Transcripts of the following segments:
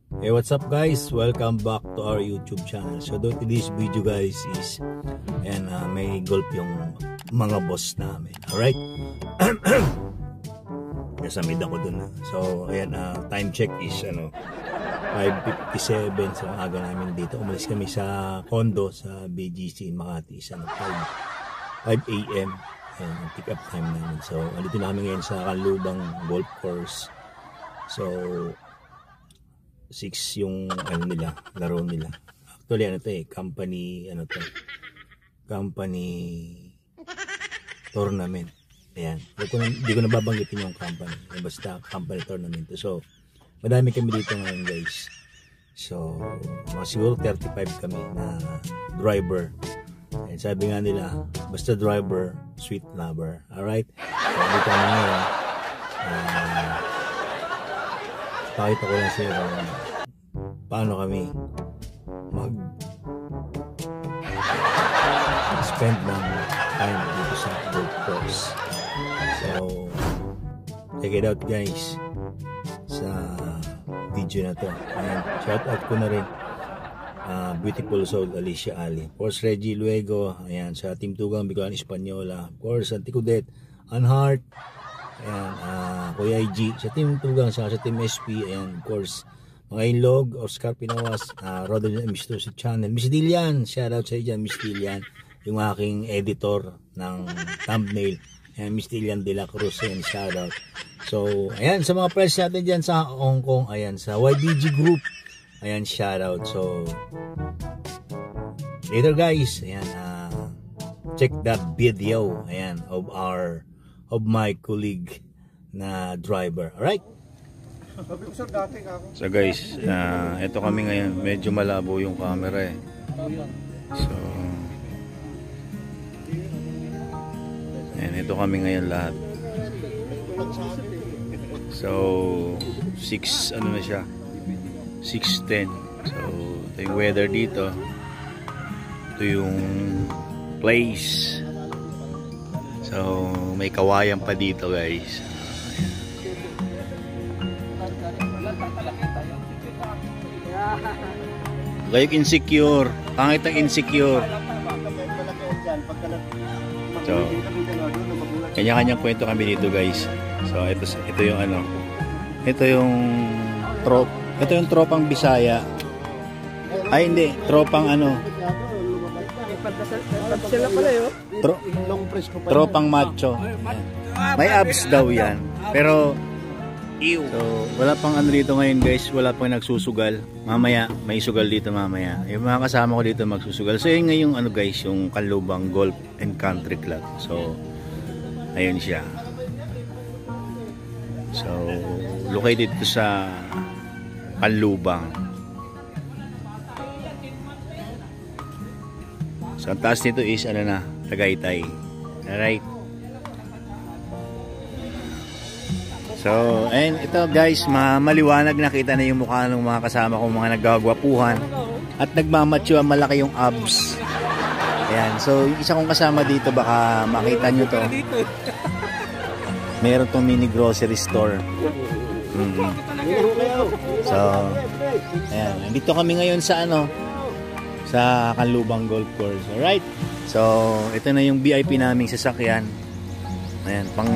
Hey, what's up guys? Welcome back to our YouTube channel. So today's video guys is may golf yung mga boss namin. Alright? Nasa mid ako dun. So ayan, time check is 5:57 sa aga namin dito. Umalis kami sa condo sa BGC in Makati. 5 AM and pick up time namin. So andito na kami ngayon sa Kanlubang Golf Course. So 6 yung laro nila. Actually company tournament. Ayan. Hindi ko nababanggitin yung company. Basta company tournament. So madami kami dito ngayon guys. So mga siguro 35 kami na driver. And sabi nga nila, basta driver, sweet lover. Alright? So dito kami ngayon. Pakita ko lang sa iyo paano kami spend ng time dito sa golf course. So check it out guys sa video na to. Ayan, shout out ko na rin Beautiful Soul Alicia Ali, of course Reggie Luego, ayan, sa Team Tugang Bicolan Espanyola, of course Antikudet, Unheart, ayan, Kuya IG sa Team Tugang, sa Team SP, ayan, of course mga Inlog, Oscar Pinawas, Rodel Misto sa channel, Miss Dilian, shout out sa iyo Miss Dilian, yung aking editor ng thumbnail, ayan, Miss Dilian de la Cruz, ayan, shout out. So ayan, sa mga friends natin dyan sa Hong Kong, ayan, sa YDG Group, ayan, shout out. So later guys, ayan, check that video, ayan, of my colleague na driver. Alright? So guys, ito kami ngayon, medyo malabo yung camera eh. So ayan, ito kami ngayon lahat. So 6 na siya, 6:10. So ito yung weather dito, ito yung place. So may kawayan pa dito guys. Kayo insecure, pangit ang insecure. So kanya-kanyang kwento kami dito guys. So ito yung ito yung tropang Bisaya. Ay hindi, tropang tropang macho. May abs daw yan. Pero so wala pang dito ngayon guys, wala pang nagsusugal. Mamaya may sugal dito mamaya. Yung mga kasama ko dito magsusugal. So yun ngayong guys, yung Kanlubang Golf and Country Club. So ayun siya. So located dito sa Kanlubang. So ang taas nito is Tagaytay. Alright. So, and ito guys, maliwanag, nakita na yung mukha ng mga kasama ko, mga naggagwapuhan at nagmamatyo, malaki yung abs. Ayan, so yung isa kong kasama dito, baka makita nyo to. Meron tong mini grocery store. So, ayan, dito kami ngayon sa sa Kanlubang Golf Course. Alright? So, ito na yung VIP naming sasakyan. Ayan, pang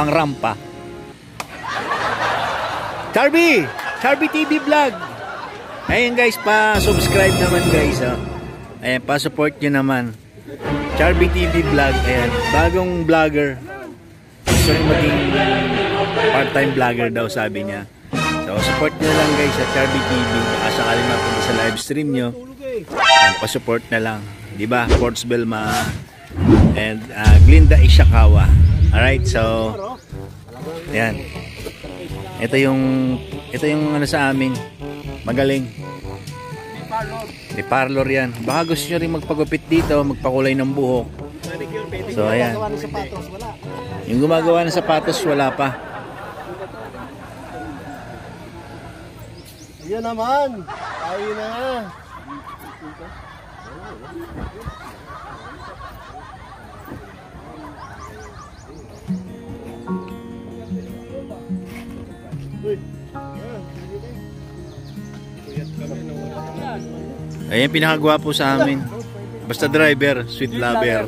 rampa. Charby TV Vlog. Ayun guys, pa-subscribe naman guys. Ayan, pa-support nyo naman. Charby TV Vlog. Ayan, bagong vlogger. Gusto rin maging part-time vlogger daw, sabi niya. So support nyo lang guys sa Charby TV. Baka sakali mapunta sa live stream nyo. Ayan, pa-support na lang. Diba? Sports Belma and Glinda Ishikawa. Alright, so ayan, ito yung sa amin, magaling ni parlor yan. Baka gusto nyo rin magpagupit dito, magpakulay ng buhok. So ayan, yung gumagawa ng sapatos wala pa. Ayan naman, ayun na. Uy. Ayan, pinakagwapo sa amin. Basta driver, sweet lover.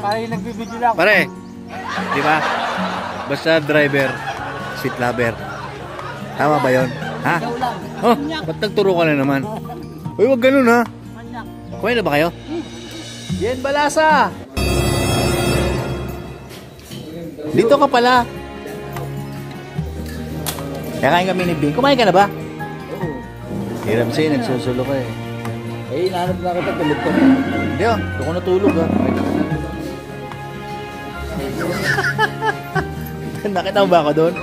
Kaya nagbibidyo lang. Pare, di ba? Basta driver, sweet lover. Tama ba yon? Ha? Oh, ba't nagturo ka na naman? Uy, wag ganun ha. Kumain na ba kayo? Bien Balasa! Dito ka pala. Kaya kain kami ni Bing. Kumain ka na ba? Oo. Hiram sa'yo, nagsusulo ka eh. Eh, nahanap na kita, tulog ko. Hindi oh, doon ko natulog ha. Nakita mo ba ako doon?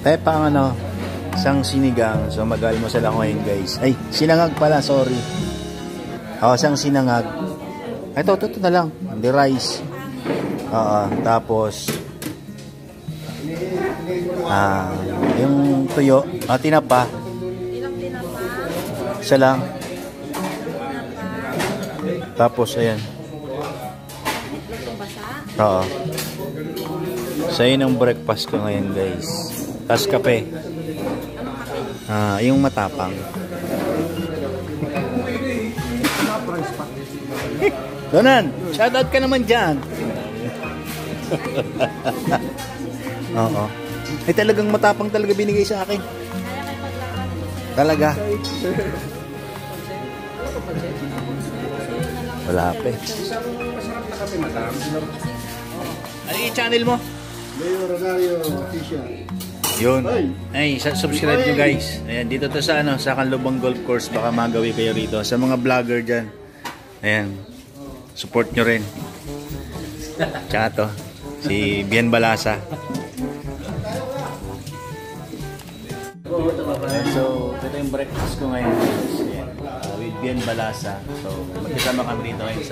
Tayo pa ang ano, isang sinigang. So mag-almusal ako ngayon guys. Ay, sinangag pala, sorry. Isang sinangag. Ito na lang. Hindi rice. Tapos yung tuyo, tinapa. Isa lang. Tapos ayan. Oo. So yun ang breakfast ko ngayon guys. Tapos kape. Yung matapang. Donan, shoutout ka naman dyan. Oo. Ay talagang matapang talaga binigay sa akin. Talaga. Wala pa eh. Ano yung channel mo? Leo Rosario Official. Yun. Ay, subscribe nyo guys. Ayan, dito to sa sa Canlubang Golf Course. Baka magawi kayo rito. Sa mga vlogger dyan. Ayan. Support nyo rin. Tsaka to. Si Bien Balasa. So, ito yung breakfast ko ngayon. Ayan. With Bien Balasa. So, magkasama kami dito ngayon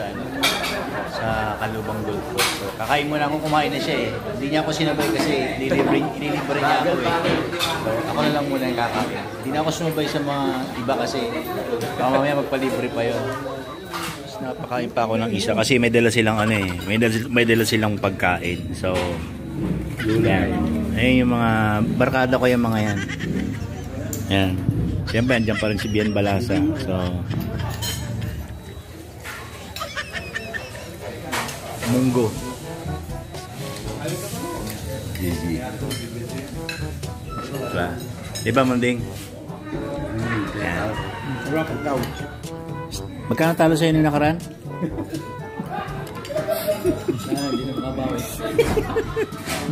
sa Canlubang Golf Course. So, kakain muna akong kumain na siya eh. Hindi niya ako sinabay kasi ililibre niya ako eh. So, ako na lang muna yung kakain. Hindi na ako sumabay sa mga iba kasi mamaya magpalibre pa yun. Tapos napakain pa ako ng isa kasi may dala silang may dala silang pagkain. So, yan. Ayun yung mga barkada ko yung mga yan. Yan. Siyempre, andyan pa rin si Bien Balasa. So, munggo. Gigi. Diba? Diba, Manding? Yan. Magkano talo sa'yo nung nakaraan?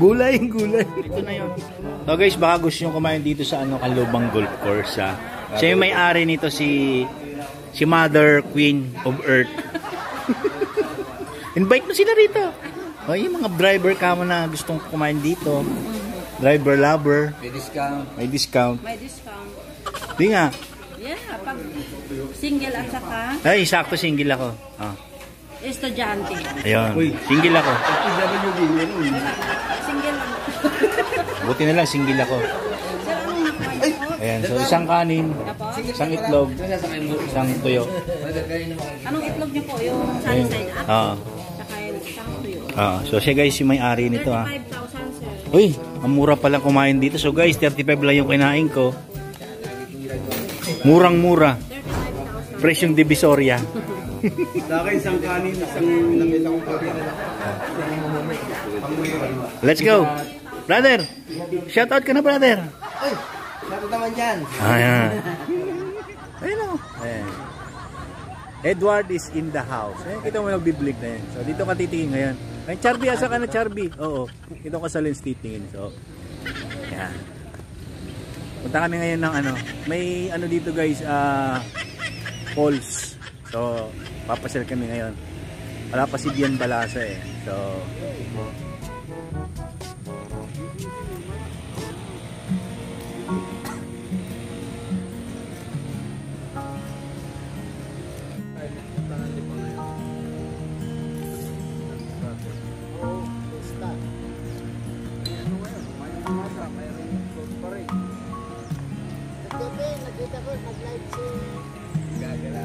Gulay. Ito na yun. So guys, baka gusto nyo kumain dito sa Canlubang Golf Course. Siya yung may-ari nito si Mother Queen of Earth. Invite mo sila rito. Yung mga driver kamo na gustong kumain dito. Driver lover. May discount. Di nga. Yeah, pag single at saka Ay, sakto single ako. estudyante. Ayun, single ako. Single lang. Buti na lang single ako. Sir, anong nakuha po? Ayan, so isang kanin, isang itlog, isang tuyo. Anong itlog niyo po? Yung sunny side up? Oo. Saka yung isang tuyo. So siya guys, yung may-ari nito 35,000 sir. Uy, ang mura pala kumain dito. So guys, 35 lang yung kinain ko. Murang-mura. 35,000. Presyong Divisoria. Sa akin, isang kanin, isang ilang Let's go. Brother, shoutout ka na brother. Ay, shoutout naman dyan. Ayan. Ayun o. Ayan. Edward is in the house. Ayan, kita mo nagbiblig na yan. So dito ka titingin ngayon. Ay, Charby, asa ka na Charby? Oo. Dito ka sa lens titingin. So, ayan. Punta kami ngayon ng may dito guys, falls. So, papasyal kami ngayon. Wala pa si Bien Balasa eh. So, Nakita ko, nag-live si Gagala.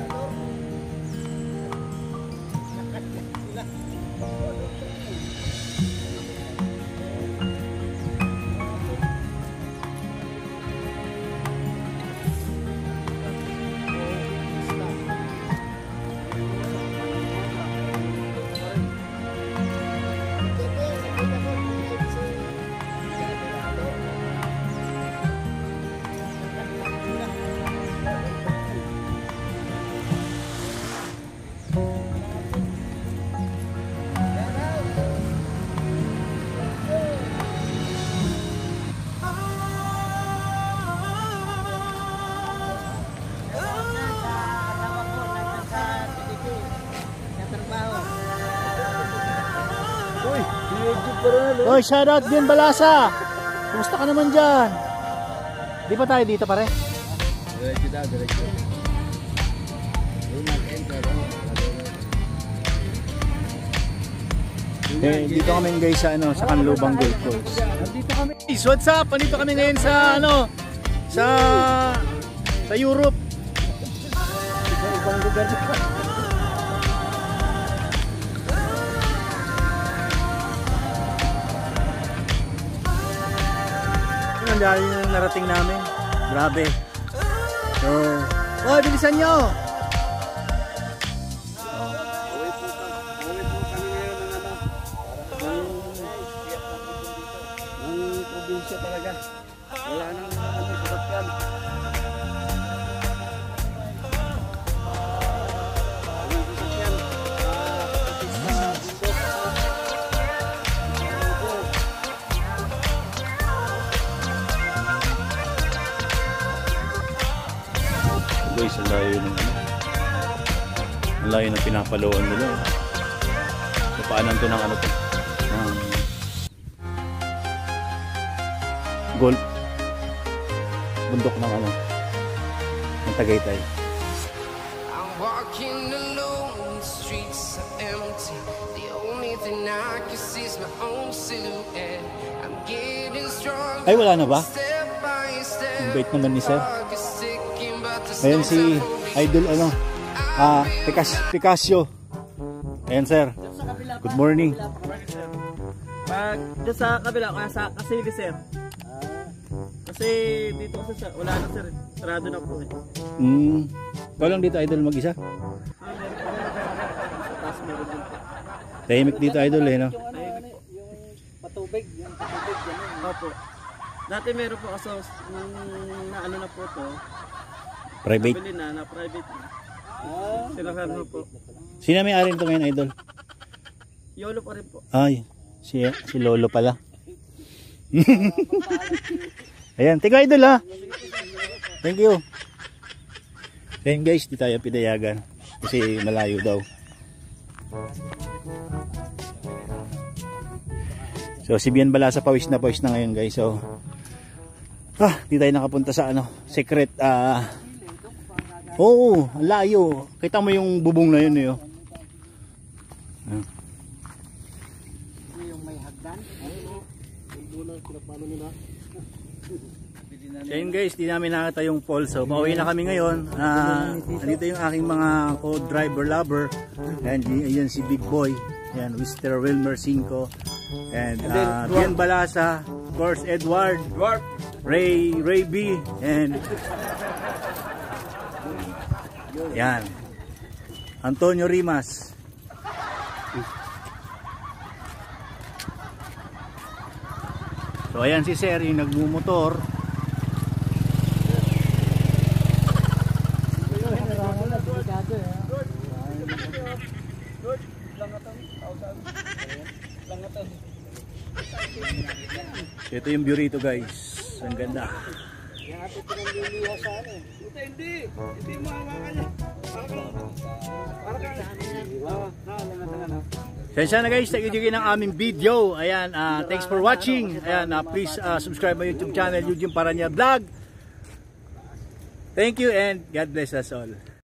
Oy, shoutout din Balasa. Kumusta ka naman dyan? Di pa tayo dito pare? Diretso daw, diretso. Dito kami guys sa ano, sa Canlubang Golf Course. Nandito kami. Guys, what's up? Nandito kami ngayon sa ano, sa Europe. Sa ibang lugar. Ang dali na narating namin. Grabe. So, oh, bilisan nyo! Probinsya talaga. Wala nang sasakyan. Guys, ang layo ng ang layo ng pinapaloan nila. So, paanan to ng ano to? Ng golf. Bundok ng ano? Ng Tagaytay. I'm walking alone, the streets are empty. The only thing I can see is my own silhouette. I'm getting strong. Ay, wala na ba? Step by step. Ang bait naman ni Sir. Fog is ticking, but the Ayan snow's si up. Idol ano? Picasso. Ayan Sir. Good morning. Pag doon sa kabila, sa Kasili sir. Kasi dito kasi wala na sir. Sarado na po eh. Ikaw lang dito Idol mag-isa? Sa taas meron din po. Tahimik dito Idol eh no? Patubig, yung patubig ganun. Opo. Dati meron po kaso nung naano na po to. Private. Bili na private na. Sinakar na po. Sino may arin to ngayon Idol? Yolo pa rin po. Ay, si Lolo pala. Ayan, tiga Idol ha. Thank you. Ayan guys, di tayo pinayagan kasi malayo daw. So si Bian Balasa pawis na ngayon guys. So di tayo nakapunta sa ano, secret oo, ang layo. Kita mo yung bubong na yun eh. Yung may hagdan. So yun guys, di namin nakita yung falls. So pauwi na kami ngayon. Andito yung aking mga co-driver lover. And ayan si Big Boy. Ayan, Mr. Wilmer Cinco. And Bian Balasa. Of course, Edward. Ray B. And yan. Antonio Rimas. So ayan si Sir yung nagmumotor. So ito yung burrito guys. Ang ganda. Hindi mo hawakan niya. Sensya na guys, tagigigin ang aming video. Ayan, thanks for watching. Ayan, please subscribe my YouTube channel, Eugene Paranya Vlog. Thank you and God bless us all.